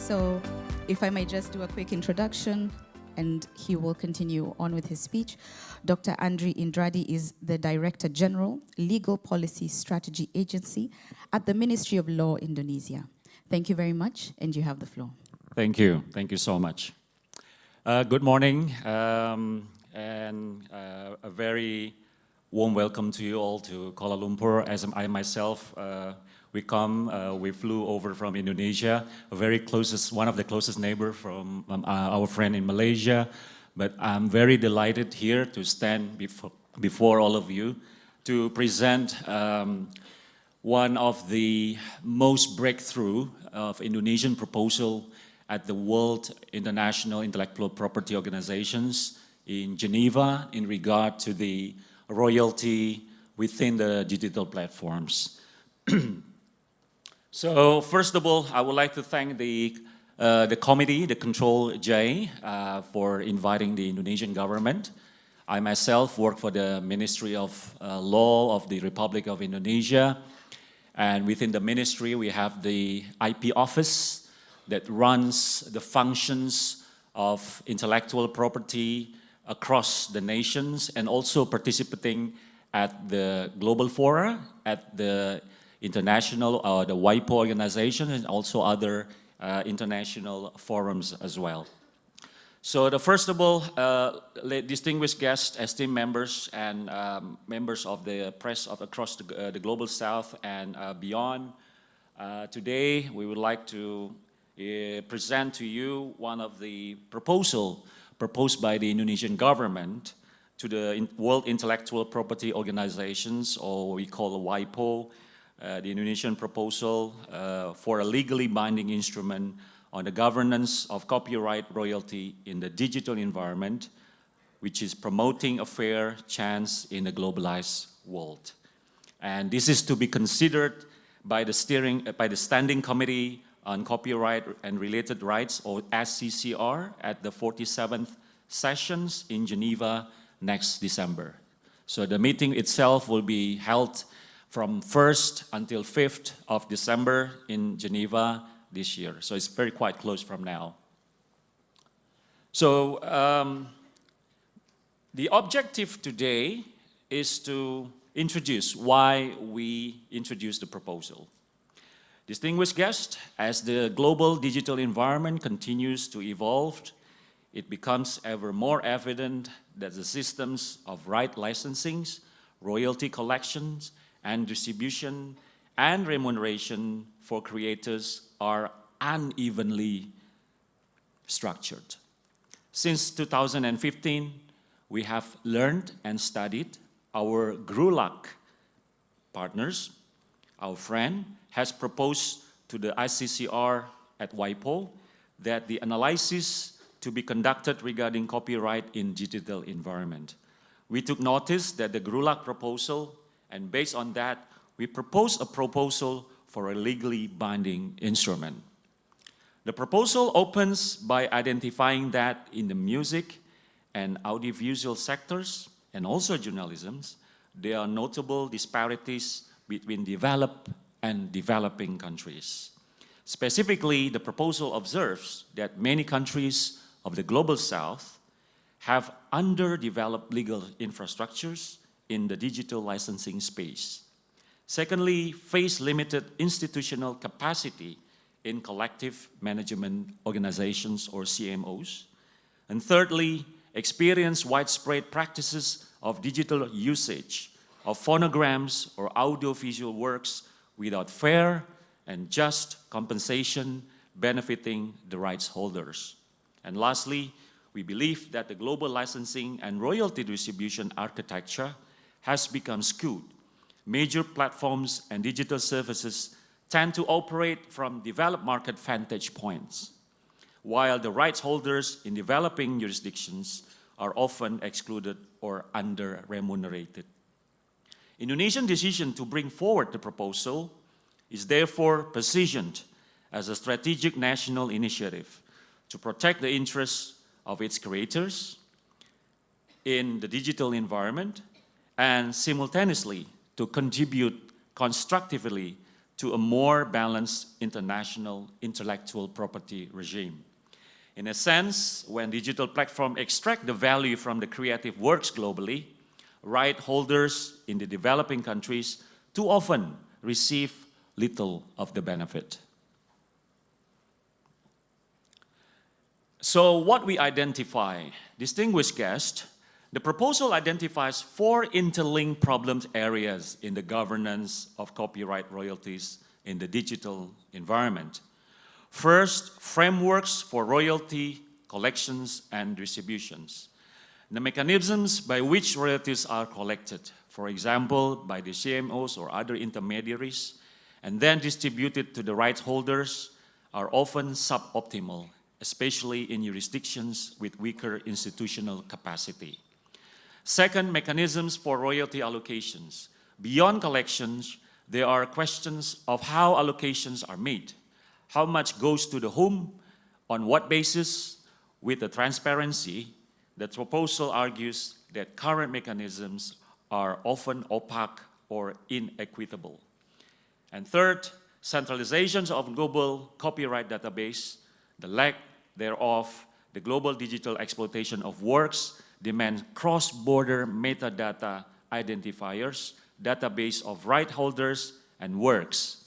So if I may just do a quick introduction, and he will continue on with his speech. Dr. Andry Indrady is the Director General, Legal Policy Strategy Agency at the Ministry of Law, Indonesia. Thank you very much, and you have the floor. Thank you. Thank you so much. Good morning, a very warm welcome to you all to Kuala Lumpur. As I myself, we flew over from Indonesia, one of the closest neighbor from our friend in Malaysia. But I'm very delighted here to stand before all of you to present one of the most breakthrough of Indonesian proposal at the World International Intellectual Property Organizations in Geneva in regard to the royalty within the digital platforms. So first of all, I would like to thank the committee, the Ctrl+J, for inviting the Indonesian government. I myself work for the Ministry of Law of the Republic of Indonesia. And within the ministry, we have the IP office that runs the functions of intellectual property across the nations and also participating at the global fora, at the international, the WIPO organization, and also other international forums as well. So first of all, distinguished guests, esteemed members, and members of the press across the Global South and beyond, today we would like to present to you one of the proposals proposed by the Indonesian government to the World Intellectual Property Organizations, or what we call WIPO, the Indonesian proposal for a legally binding instrument on the governance of copyright royalty in the digital environment, which is promoting a fair chance in a globalized world. And this is to be considered by the Standing Committee on Copyright and Related Rights, or SCCR, at the 47th sessions in Geneva next December. So the meeting itself will be held from 1st until 5th of December in Geneva this year. So it's quite close from now. So the objective today is to introduce why we introduced the proposal. Distinguished guests, as the global digital environment continues to evolve, it becomes ever more evident that the systems of right licensings, royalty collections, and distribution and remuneration for creators are unevenly structured. Since 2015, we have learned and studied. Our GRULAC partners, our friend, has proposed to the ICCR at WIPO that the analysis to be conducted regarding copyright in digital environment. We took notice that the GRULAC proposal, and based on that, we proposed a proposal for a legally binding instrument. The proposal opens by identifying that in the music and audiovisual sectors, and also journalism, there are notable disparities between developed and developing countries. Specifically, the proposal observes that many countries of the Global South have underdeveloped legal infrastructures in the digital licensing space. Secondly, face limited institutional capacity in collective management organizations, or CMOs. And thirdly, experience widespread practices of digital usage of phonograms or audiovisual works without fair and just compensation benefiting the rights holders. And lastly, we believe that the global licensing and royalty distribution architecture has become skewed. Major platforms and digital services tend to operate from developed market vantage points, while the rights holders in developing jurisdictions are often excluded or under-remunerated. Indonesian decision to bring forward the proposal is therefore positioned as a strategic national initiative to protect the interests of its creators in the digital environment and simultaneously to contribute constructively to a more balanced international intellectual property regime. In a sense, when digital platforms extract the value from the creative works globally, right holders in the developing countries too often receive little of the benefit. So what we identify, distinguished guest, the proposal identifies 4 interlinked problem areas in the governance of copyright royalties in the digital environment. First, frameworks for royalty collections and distributions. The mechanisms by which royalties are collected, for example, by the CMOs or other intermediaries, and then distributed to the rights holders, are often suboptimal, especially in jurisdictions with weaker institutional capacity. Second, mechanisms for royalty allocations. Beyond collections, there are questions of how allocations are made. How much goes to the whom, on what basis, with the transparency. The proposal argues that current mechanisms are often opaque or inequitable. And third, centralizations of global copyright database, the lack thereof, the global digital exploitation of works demand cross-border metadata identifiers, database of right holders and works.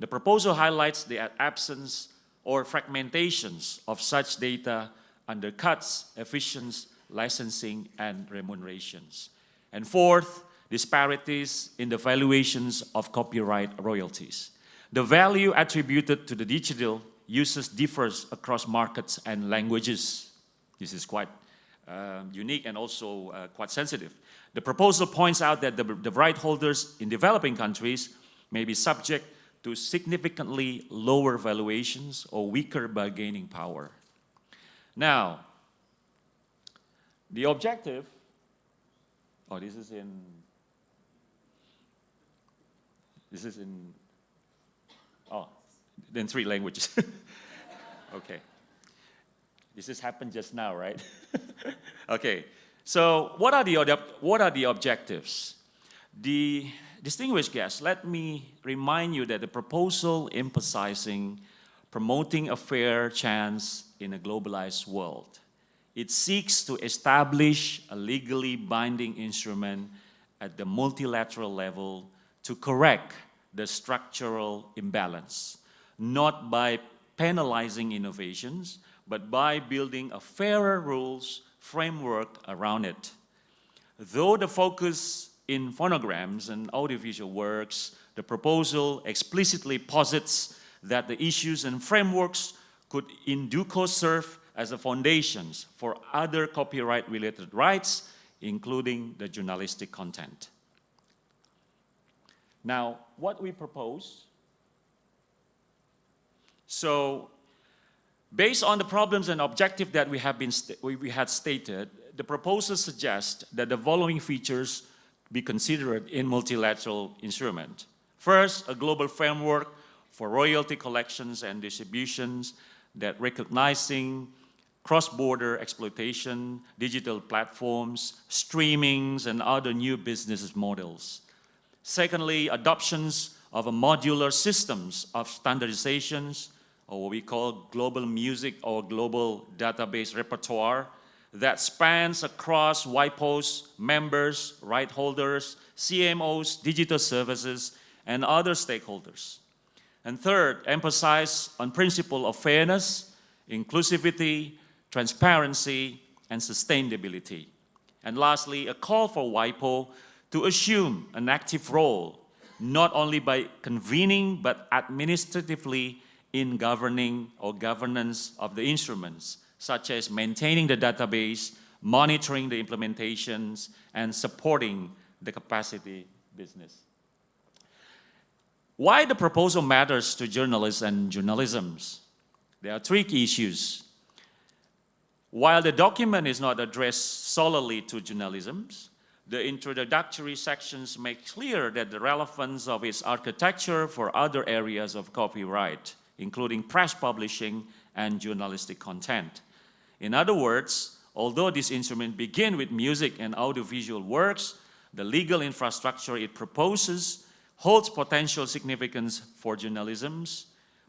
The proposal highlights the absence or fragmentations of such data undercuts efficient licensing and remunerations. And fourth, disparities in the valuations of copyright royalties. The value attributed to the digital uses differs across markets and languages. This is quite unique and also quite sensitive. The proposal points out that the right holders in developing countries may be subject to significantly lower valuations or weaker bargaining power. Now, the objective, this is in 3 languages. Okay. This has happened just now, right? Okay. So what are the objectives? The distinguished guests, let me remind you that the proposal emphasizing promoting a fair chance in a globalized world. It seeks to establish a legally binding instrument at the multilateral level to correct the structural imbalance, not by penalizing innovations, but by building a fairer rules framework around it. Though the focus in phonograms and audiovisual works, the proposal explicitly posits that the issues and frameworks could in due course serve as the foundations for other copyright-related rights, including the journalistic content. Now, what we propose, so based on the problems and objectives that we had stated, the proposal suggests that the following features be considered in multilateral instrument. First, a global framework for royalty collections and distributions that recognizing cross-border exploitation, digital platforms, streamings, and other new business models. Secondly, adoptions of a modular systems of standardizations, or what we call global music or global database repertoire, that spans across WIPO's members, right holders, CMOs, digital services, and other stakeholders. And third, emphasize on principle of fairness, inclusivity, transparency, and sustainability. And lastly, a call for WIPO to assume an active role, not only by convening, but administratively in governing or governance of the instruments, such as maintaining the database, monitoring the implementations, and supporting the capacity business. Why the proposal matters to journalists and journalisms? There are 3 key issues. While the document is not addressed solely to journalism, the introductory sections make clear that the relevance of its architecture for other areas of copyright, including press publishing and journalistic content. In other words, although this instrument begins with music and audiovisual works, the legal infrastructure it proposes holds potential significance for journalism,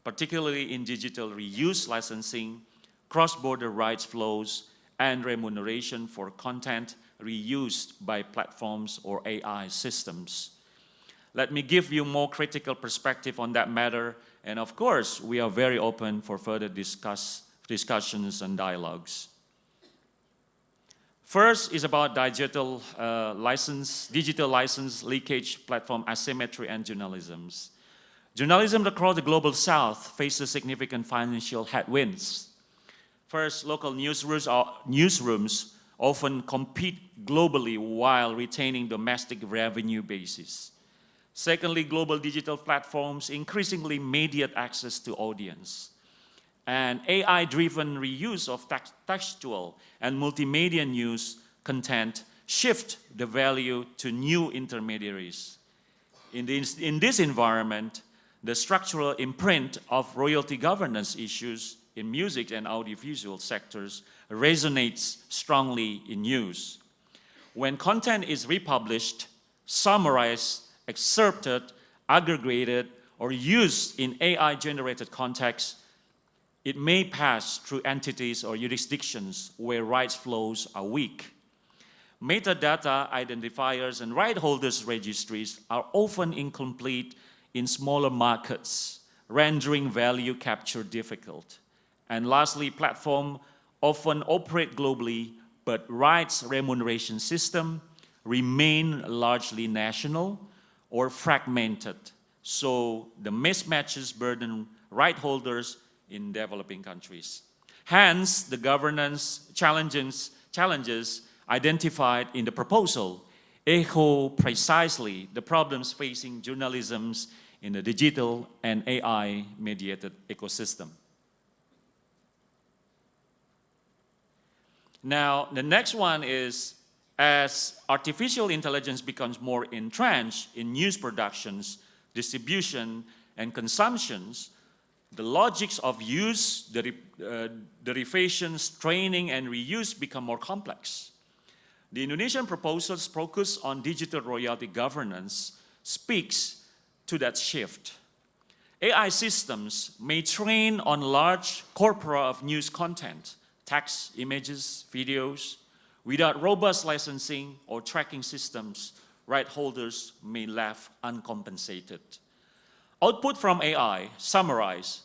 particularly in digital reuse licensing, cross-border rights flows, and remuneration for content reused by platforms or AI systems. Let me give you more critical perspective on that matter, and of course, we are very open for further discussions and dialogues. First is about digital license leakage, platform asymmetry, and journalism. Journalism across the global south faces significant financial headwinds. First, local newsrooms often compete globally while retaining domestic revenue bases. Secondly, global digital platforms increasingly mediate access to audience. And AI-driven reuse of textual and multimedia news content shift the value to new intermediaries. In this environment, the structural imprint of royalty governance issues in music and audiovisual sectors resonates strongly in news. When content is republished, summarized, excerpted, aggregated, or used in AI-generated contexts, it may pass through entities or jurisdictions where rights flows are weak. Metadata identifiers and right holders registries are often incomplete in smaller markets, rendering value capture difficult. And lastly, platforms often operate globally, but rights remuneration system remain largely national or fragmented. So the mismatches burden right holders in developing countries. Hence, the governance challenges identified in the proposal echo precisely the problems facing journalism in the digital and AI-mediated ecosystem. Now, the next one is, as artificial intelligence becomes more entrenched in news productions, distribution, and consumptions, the logics of use, derivations, training, and reuse become more complex. The Indonesian proposals focus on digital royalty governance speaks to that shift. AI systems may train on large corpora of news content, text, images, videos. Without robust licensing or tracking systems, right holders may left uncompensated. Output from AI summarizes,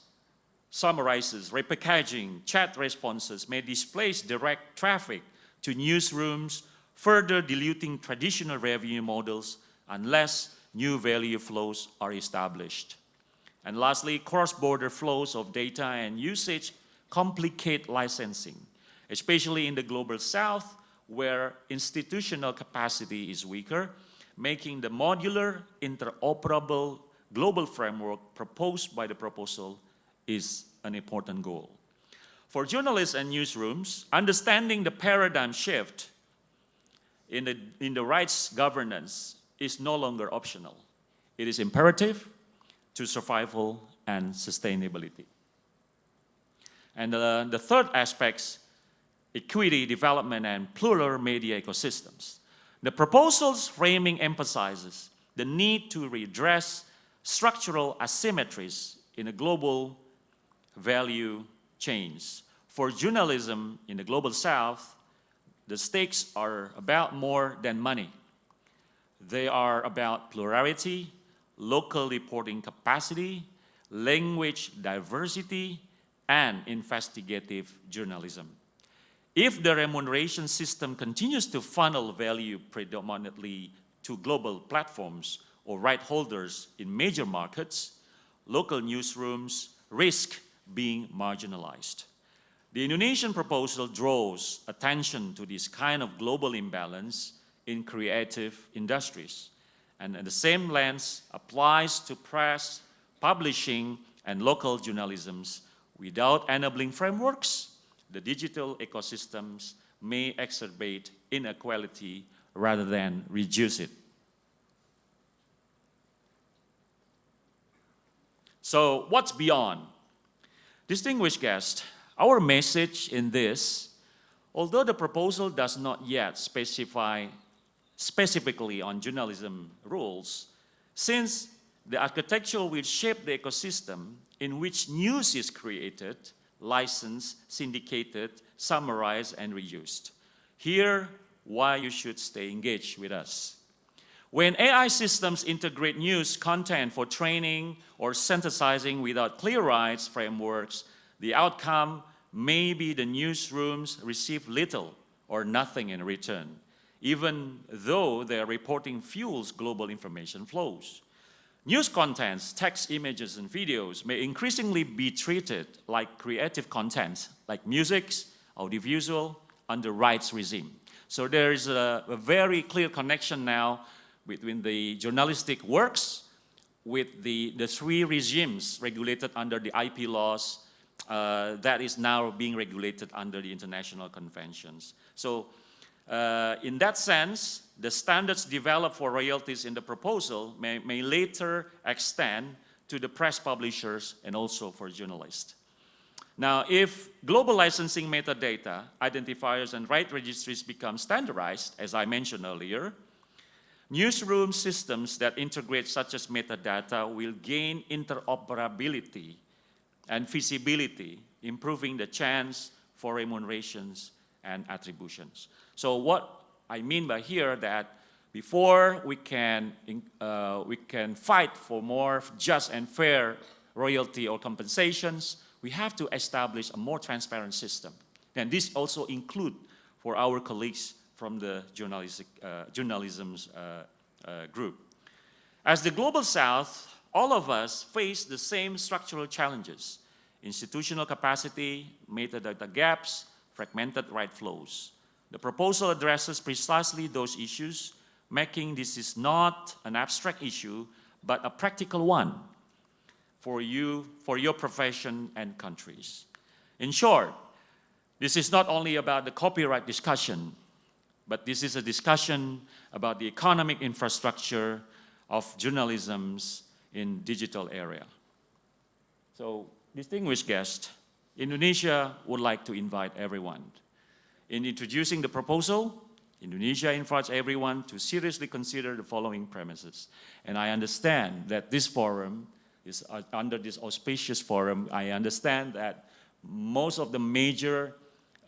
repackaging, chat responses may displace direct traffic to newsrooms, further diluting traditional revenue models unless new value flows are established. And lastly, cross-border flows of data and usage complicate licensing, especially in the global south, where institutional capacity is weaker, making the modular, interoperable global framework proposed by the proposal is an important goal. For journalists and newsrooms, understanding the paradigm shift in the rights governance is no longer optional. It is imperative to survival and sustainability. And the third aspect, equity, development, and plural media ecosystems. The proposal's framing emphasizes the need to redress structural asymmetries in a global value chains. For journalism in the global south, the stakes are about more than money. They are about plurality, local reporting capacity, language diversity, and investigative journalism. If the remuneration system continues to funnel value predominantly to global platforms or right holders in major markets, local newsrooms risk being marginalized. The Indonesian proposal draws attention to this kind of global imbalance in creative industries. And the same lens applies to press, publishing, and local journalisms. Without enabling frameworks, the digital ecosystems may exacerbate inequality rather than reduce it. So what's beyond? Distinguished guests, our message in this, although the proposal does not yet specify specifically on journalism rules, since The architecture will shape the ecosystem in which news is created, licensed, syndicated, summarized, and reused. Here, why you should stay engaged with us. When AI systems integrate news content for training or synthesizing without clear rights frameworks, the outcome may be the newsrooms receive little or nothing in return, even though their reporting fuels global information flows. News contents, text, images, and videos may increasingly be treated like creative content, like music, audiovisual, under rights regime. So there is a very clear connection now between the journalistic works with the three regimes regulated under the IP laws that is now being regulated under the international conventions. So in that sense, the standards developed for royalties in the proposal may later extend to the press publishers and also for journalists. Now, if global licensing metadata, identifiers, and right registries become standardized, as I mentioned earlier, newsroom systems that integrate such as metadata will gain interoperability and feasibility, improving the chance for remunerations and attributions. So what I mean by here that before we can fight for more just and fair royalty or compensations, we have to establish a more transparent system. And this also includes for our colleagues from the journalism group. As the Global South, all of us face the same structural challenges: institutional capacity, metadata gaps, fragmented right flows. The proposal addresses precisely those issues, making this is not an abstract issue, but a practical one for you, for your profession and countries. In short, this is not only about the copyright discussion, but this is a discussion about the economic infrastructure of journalism in digital area. So, distinguished guests, Indonesia would like to invite everyone. In introducing the proposal, Indonesia invites everyone to seriously consider the following premises. And I understand that this forum is under this auspicious forum. I understand that most of the major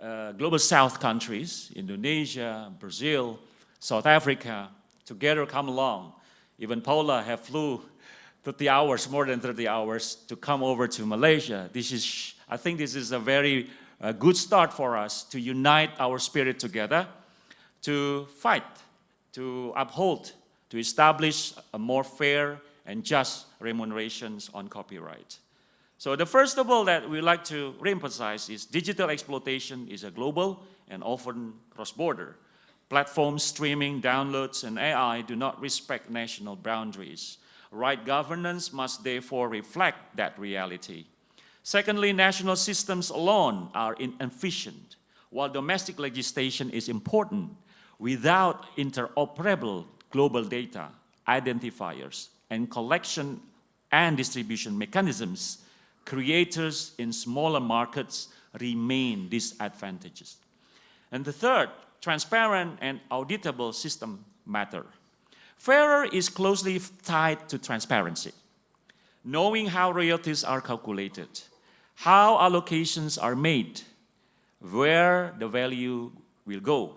Global South countries, Indonesia, Brazil, South Africa, together come along. Even Paula have flew 30 hours, more than 30 hours, to come over to Malaysia. I think this is a very good start for us to unite our spirit together, to fight, to uphold, to establish a more fair and just remunerations on copyright. So the first of all that we like to reemphasize is digital exploitation is a global and often cross-border. Platforms, streaming, downloads, and AI do not respect national boundaries. Right governance must therefore reflect that reality. Secondly, national systems alone are inefficient. While domestic legislation is important, without interoperable global data, identifiers, and collection and distribution mechanisms, creators in smaller markets remain disadvantaged. And the third, transparent and auditable system matter. Fairer is closely tied to transparency. Knowing how royalties are calculated, how allocations are made, where the value will go.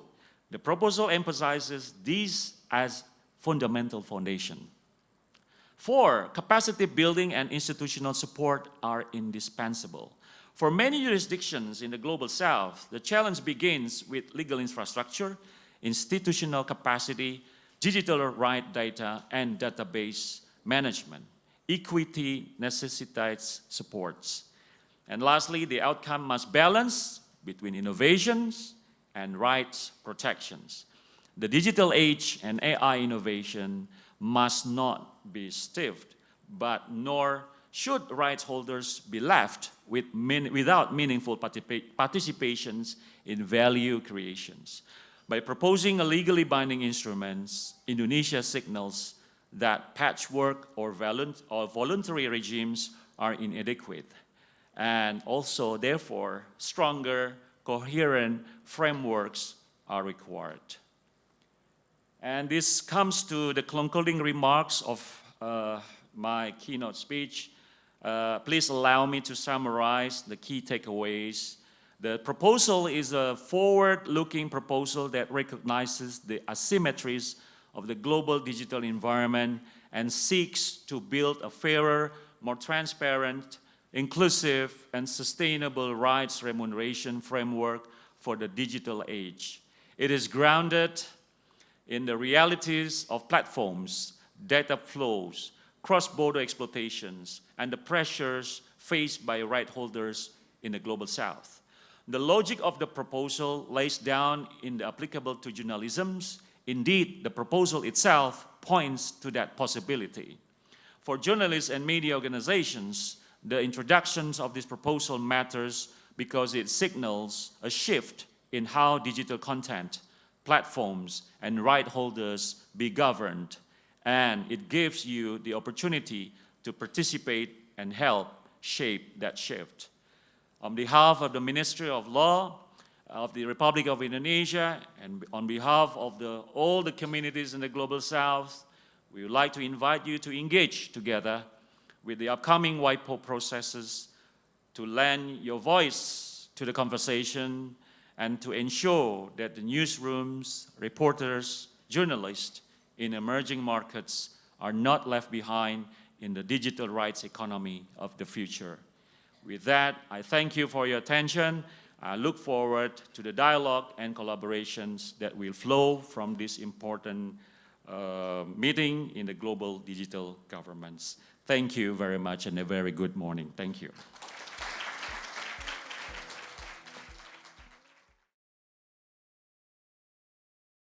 The proposal emphasizes these as fundamental foundation. 4, capacity building and institutional support are indispensable. For many jurisdictions in the Global South, the challenge begins with legal infrastructure, institutional capacity, digital right data, and database management. Equity necessitates supports. And lastly, the outcome must balance between innovations and rights protections. The digital age and AI innovation must not be stifled, but nor should rights holders be left without meaningful participations in value creations. By proposing a legally binding instruments, Indonesia signals that patchwork or voluntary regimes are inadequate, and also, therefore, stronger, coherent frameworks are required. And this comes to the concluding remarks of my keynote speech, please allow me to summarize the key takeaways. The proposal is a forward-looking proposal that recognizes the asymmetries of the global digital environment and seeks to build a fairer, more transparent, inclusive, and sustainable rights remuneration framework for the digital age. It is grounded in the realities of platforms, data flows, cross-border exploitations, and the pressures faced by right holders in the Global South. The logic of the proposal lays down in the applicable to journalisms. Indeed, the proposal itself points to that possibility. For journalists and media organizations, the introduction of this proposal matters because it signals a shift in how digital content, platforms, and right holders be governed, and it gives you the opportunity to participate and help shape that shift. On behalf of the Ministry of Law of the Republic of Indonesia and on behalf of all the communities in the Global South, we would like to invite you to engage together with the upcoming WIPO processes to lend your voice to the conversation and to ensure that the newsrooms, reporters, journalists in emerging markets are not left behind in the digital rights economy of the future. With that, I thank you for your attention. I look forward to the dialogue and collaborations that will flow from this important meeting in the global digital governments. Thank you very much and a very good morning. Thank you.